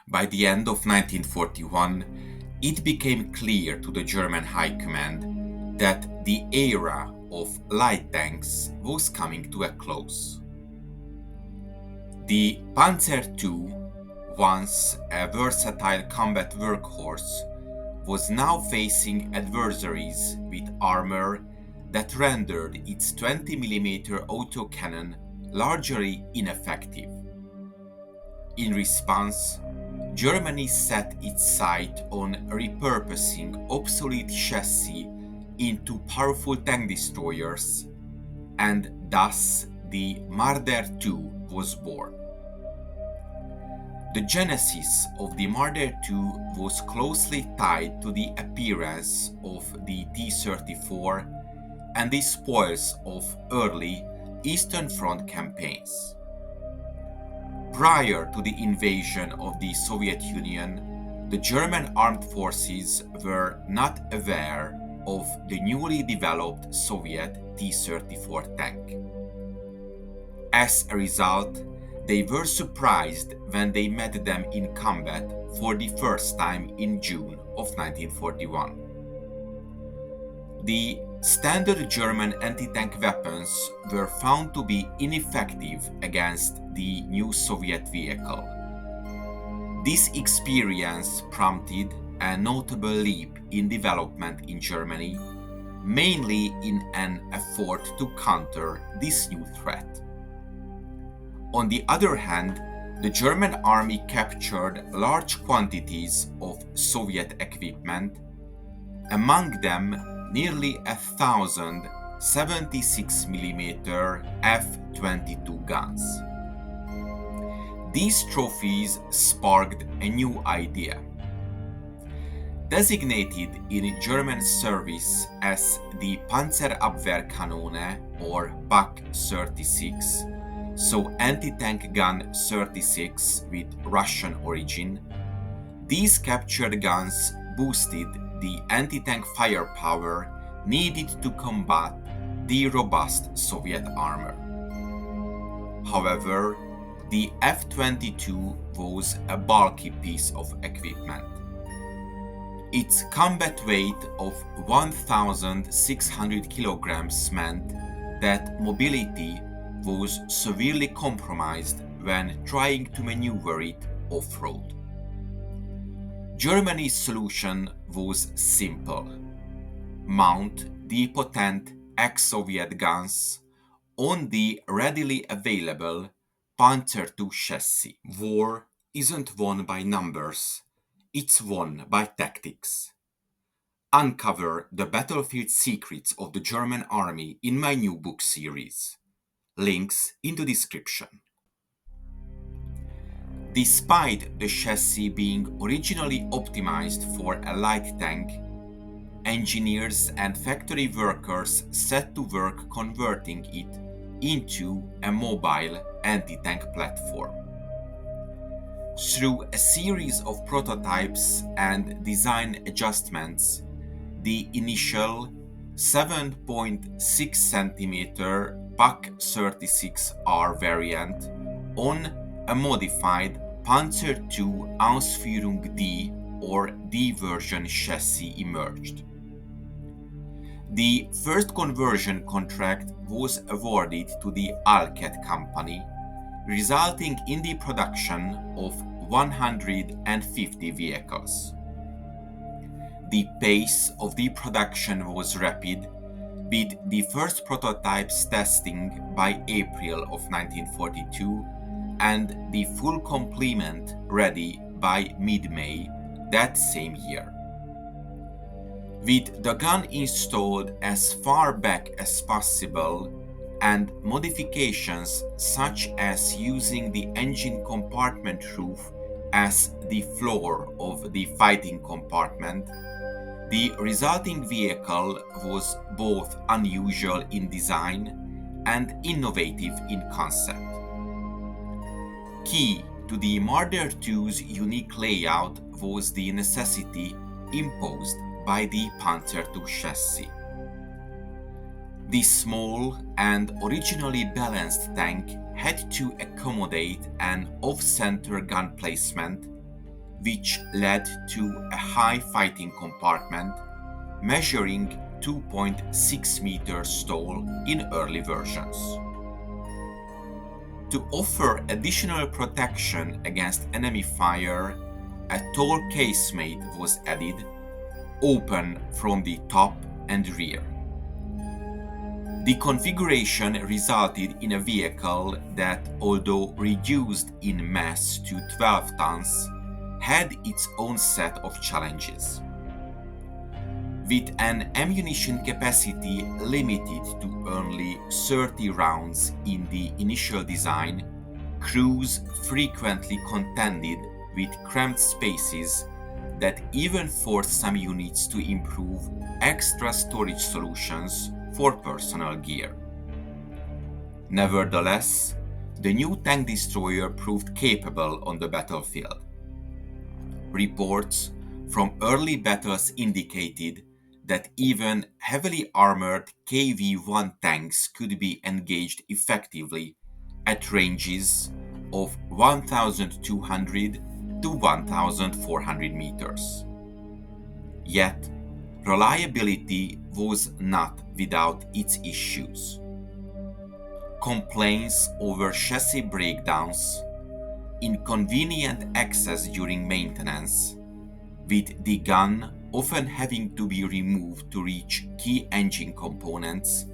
By the end of 1941, it became clear to the German High Command that the era of light tanks was coming to a close. The Panzer II, once a versatile combat workhorse, was now facing adversaries with armor that rendered its 20mm autocannon largely ineffective. In response, Germany set its sight on repurposing obsolete chassis into powerful tank destroyers, and thus the Marder II was born. The genesis of the Marder II was closely tied to the appearance of the T-34 and the spoils of early Eastern Front campaigns. Prior to the invasion of the Soviet Union, the German armed forces were not aware of the newly developed Soviet T-34 tank. As a result, they were surprised when they met them in combat for the first time in June of 1941. The standard German anti-tank weapons were found to be ineffective against the new Soviet vehicle. This experience prompted a notable leap in development in Germany, mainly in an effort to counter this new threat. On the other hand, the German army captured large quantities of Soviet equipment, among them nearly 1,000 76mm F-22 guns. These trophies sparked a new idea. Designated in German service as the Panzerabwehrkanone or PaK 36, so anti-tank gun 36 with Russian origin, these captured guns boosted the anti-tank firepower needed to combat the robust Soviet armor. However, the F-22 was a bulky piece of equipment. Its combat weight of 1,600 kilograms meant that mobility was severely compromised when trying to maneuver it off-road. Germany's solution was simple: mount the potent ex-Soviet guns on the readily available Panzer II chassis. War isn't won by numbers, it's won by tactics. Uncover the battlefield secrets of the German army in my new book series. Links in the description. Despite the chassis being originally optimized for a light tank, engineers and factory workers set to work converting it into a mobile anti-tank platform. Through a series of prototypes and design adjustments, the initial 7.6 cm PaK 36R variant on a modified Panzer II Ausführung D or D version chassis emerged. The first conversion contract was awarded to the Alket company, resulting in the production of 150 vehicles. The pace of the production was rapid, with the first prototypes testing by April of 1942 and the full complement ready by mid-May that same year. With the gun installed as far back as possible and modifications such as using the engine compartment roof as the floor of the fighting compartment, the resulting vehicle was both unusual in design and innovative in concept. Key to the Marder II's unique layout was the necessity imposed by the Panzer II chassis. The small and originally balanced tank had to accommodate an off-center gun placement, which led to a high fighting compartment measuring 2.6 meters tall in early versions. To offer additional protection against enemy fire, a tall casemate was added, open from the top and rear. The configuration resulted in a vehicle that, although reduced in mass to 12 tons, had its own set of challenges. With an ammunition capacity limited to only 30 rounds in the initial design, crews frequently contended with cramped spaces that even forced some units to improve extra storage solutions for personal gear. Nevertheless, the new tank destroyer proved capable on the battlefield. Reports from early battles indicated that even heavily armored KV-1 tanks could be engaged effectively at ranges of 1,200 to 1,400 meters. Yet, reliability was not without its issues. Complaints over chassis breakdowns, inconvenient access during maintenance, with the gun often having to be removed to reach key engine components,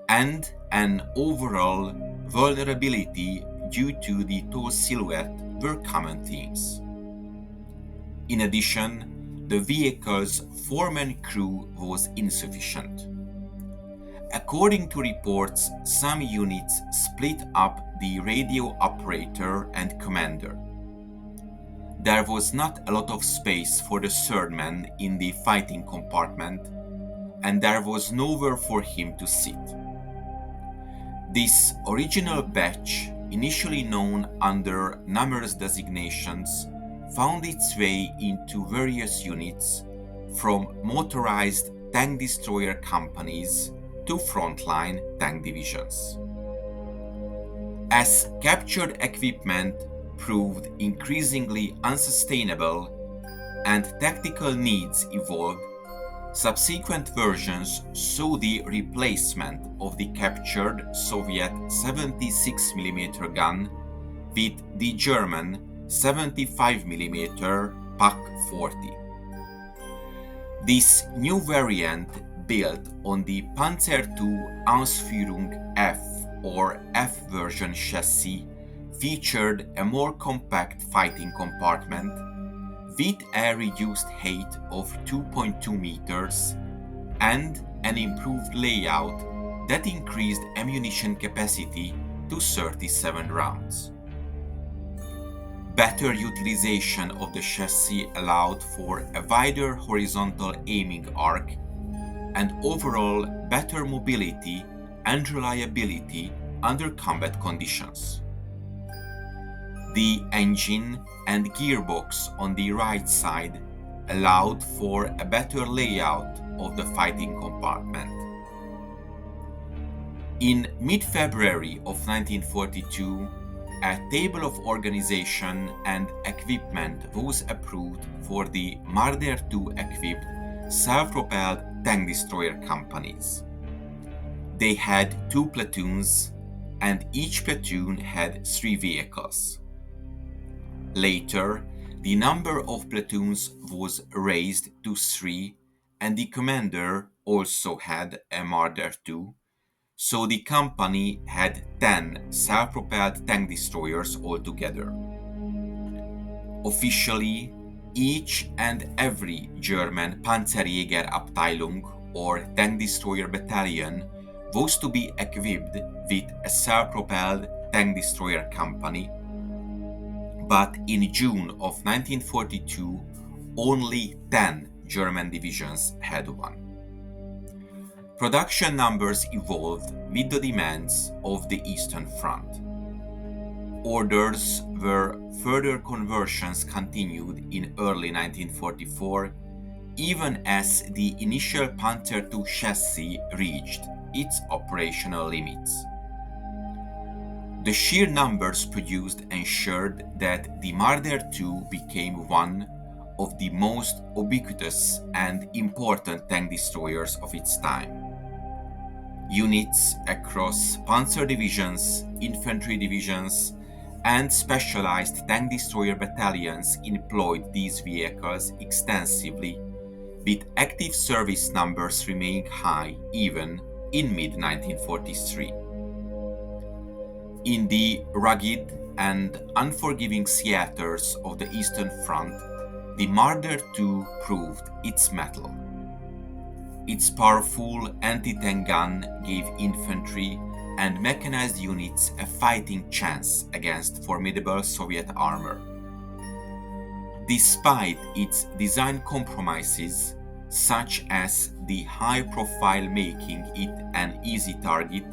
and an overall vulnerability due to the tall silhouette were common themes. In addition, the vehicle's foreman crew was insufficient. According to reports, some units split up the radio operator and commander. There was not a lot of space for the third man in the fighting compartment, and there was nowhere for him to sit. This original batch, initially known under numerous designations, found its way into various units, from motorized tank destroyer companies to frontline tank divisions. As captured equipment proved increasingly unsustainable and tactical needs evolved, subsequent versions saw the replacement of the captured Soviet 76mm gun with the German 75mm Pak-40. This new variant, built on the Panzer II Ausführung F or F version chassis, featured a more compact fighting compartment with a reduced height of 2.2 meters and an improved layout that increased ammunition capacity to 37 rounds. Better utilization of the chassis allowed for a wider horizontal aiming arc and overall better mobility and reliability under combat conditions. The engine and gearbox on the right side allowed for a better layout of the fighting compartment. In mid-February of 1942, a table of organization and equipment was approved for the Marder II equipped self-propelled tank destroyer companies. They had 2 platoons, and each platoon had 3 vehicles. Later, the number of platoons was raised to 3, and the commander also had a Marder II, so the company had 10 self-propelled tank destroyers altogether. Officially, each and every German Panzerjägerabteilung or tank destroyer battalion was to be equipped with a self-propelled tank destroyer company, but in June of 1942, only 10 German divisions had one. Production numbers evolved with the demands of the Eastern Front. Orders where further conversions continued in early 1944, even as the initial Panzer II chassis reached its operational limits. The sheer numbers produced ensured that the Marder II became one of the most ubiquitous and important tank destroyers of its time. Units across panzer divisions, infantry divisions, and specialized tank destroyer battalions employed these vehicles extensively, with active service numbers remaining high even in mid-1943. In the rugged and unforgiving theaters of the Eastern Front, the Marder II proved its mettle. Its powerful anti-tank gun gave infantry and mechanized units a fighting chance against formidable Soviet armor. Despite its design compromises, such as the high profile making it an easy target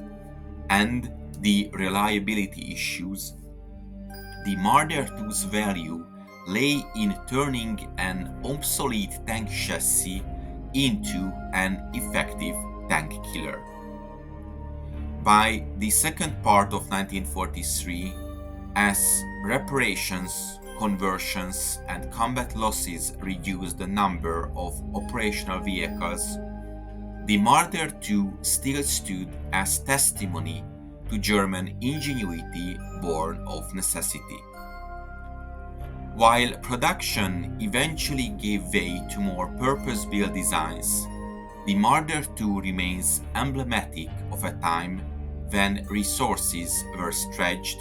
and the reliability issues, the Marder II's value lay in turning an obsolete tank chassis into an effective tank killer. By the second part of 1943, as reparations, conversions, and combat losses reduced the number of operational vehicles, the Marder II still stood as testimony to German ingenuity born of necessity. While production eventually gave way to more purpose-built designs, the Marder II remains emblematic of a time when resources were stretched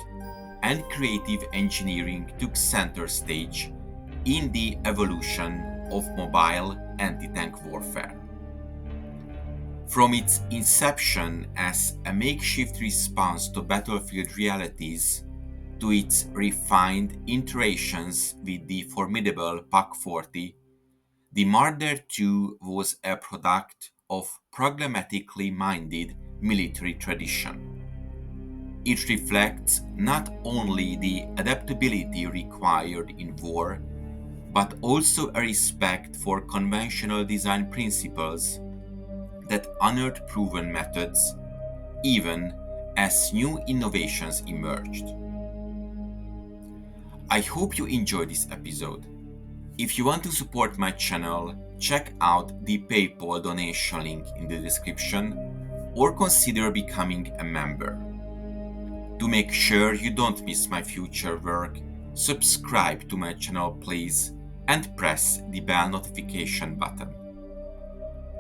and creative engineering took center stage in the evolution of mobile anti-tank warfare. From its inception as a makeshift response to battlefield realities, to its refined iterations with the formidable PaK-40, the Marder II was a product of pragmatically minded military tradition. It reflects not only the adaptability required in war, but also a respect for conventional design principles that honored proven methods, even as new innovations emerged. I hope you enjoyed this episode. If you want to support my channel, check out the PayPal donation link in the description or consider becoming a member. To make sure you don't miss my future work, subscribe to my channel please and press the bell notification button.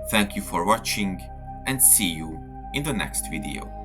Thank you for watching and see you in the next video.